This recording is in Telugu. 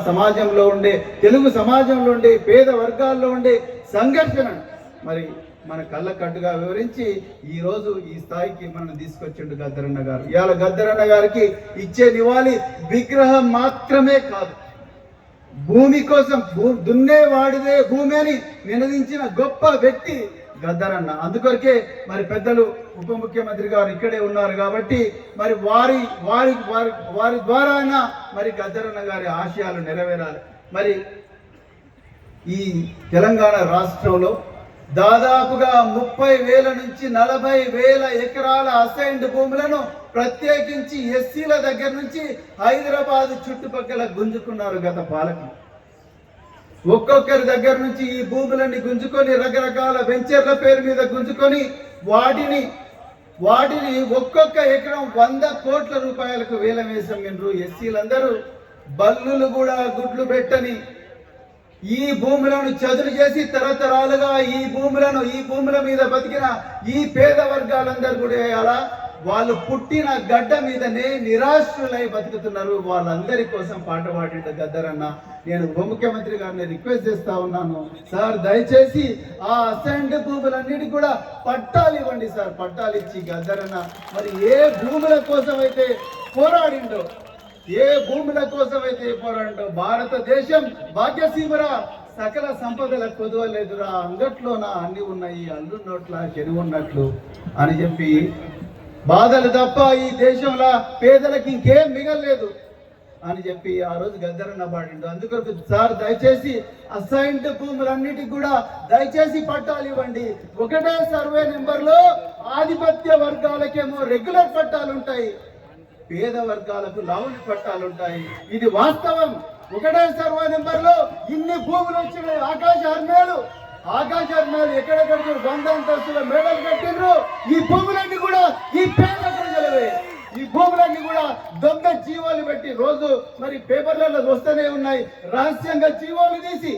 సమాజంలో ఉండే తెలుగు సమాజంలో ఉండే పేద వర్గాల్లో ఉండే సంఘర్షణ మరి మన కళ్ళ కట్టుగా వివరించి ఈ రోజు ఈ స్థాయికి మనం తీసుకొచ్చిండు గద్దరన్న గారు. ఇవాళ గద్దరన్న గారికి ఇచ్చే నివాళి విగ్రహం మాత్రమే కాదు, భూమి కోసం దున్నేవాడిదే భూమి అని నినదించిన గొప్ప వ్యక్తి గద్దరన్న. అందుకొరకే మరి పెద్దలు ఉప ముఖ్యమంత్రి గారు ఇక్కడే ఉన్నారు కాబట్టి మరి వారి వారి వారి వారి ద్వారా మరి గద్దరన్న గారి ఆశయాలు నెరవేరాలి. మరి ఈ తెలంగాణ రాష్ట్రంలో దాదాపుగా 30,000 నుంచి 40,000 ఎకరాల అసైన్డ్ భూములను ప్రత్యేకించి ఎస్సీల దగ్గర నుంచి హైదరాబాద్ చుట్టుపక్కల గుంజుకున్నారు గత పాలకులు. ఒక్కొక్కరి దగ్గర నుంచి ఈ భూములన్నీ గుంజుకొని రకరకాల వెంచర్ల పేరు మీద గుంజుకొని వాటిని ఒక్కొక్క ఎకరం 100 కోట్ల రూపాయలకు వేలం వేసమ్మిండ్రు. ఎస్సీలందరూ బల్లులు కూడా గుడ్లు పెట్టని ఈ భూములను చదును చేసి తరతరాలుగా ఈ భూముల మీద బతికిన ఈ పేద వర్గాలందరూ కూడా అలా వాళ్ళు పుట్టిన గడ్డ మీదనే నిరాశ్రులై బతుకుతున్నారు. వాళ్ళందరి కోసం పాట పాడిండు గద్దరన్న. నేను ఉప ముఖ్యమంత్రి గారిని రిక్వెస్ట్ చేస్తా ఉన్నాను, సార్ దయచేసి ఆ అసైన్డ్ భూములన్నిటికీ కూడా పట్టాలు ఇవ్వండి సార్. పట్టాలు ఇచ్చి గద్దరన్న మరి ఏ భూముల కోసం అయితే పోరాడిండో భారతదేశం భాగ్యసీమరా సకల సంపదల కొదవలేదురా, అంగట్లోన అన్ని ఉన్నాయి అల్లు నోట్ల చెరువున్నట్లు అని చెప్పి బాధలు తప్ప ఈ దేశంలో పేదలకు ఇంకేం మిగలలేదు అని చెప్పి ఆ రోజు గద్దరన్న పాడిండు. అందుకొరకు సార్ దయచేసి అసైన్డ్ భూములన్నిటికి కూడా దయచేసి పట్టాలు ఇవ్వండి. ఒకటే సర్వే నెంబర్లో ఆధిపత్య వర్గాలకేమో రెగ్యులర్ పట్టాలు ఉంటాయి, పేద వర్గాలకు లౌన్ పట్టాలు ఉంటాయి. ఇది వాస్తవం. ఒకటే సర్వే నెంబర్ లో ఇన్ని భూములు వచ్చినాయి. ఆకాశ హర్మేలు ఎక్కడెక్కడ 100 అంతస్తుల మేడలు కట్టిండ్రు. ఈ భూములన్నీ కూడా ఈ పేద ప్రజలవే. ఈ భూములన్నీ కూడా దొంగ జీవోలు పెట్టి రోజు మరి పేపర్లలో వస్తూనే ఉన్నాయి. రహస్యంగా జీవోలు తీసి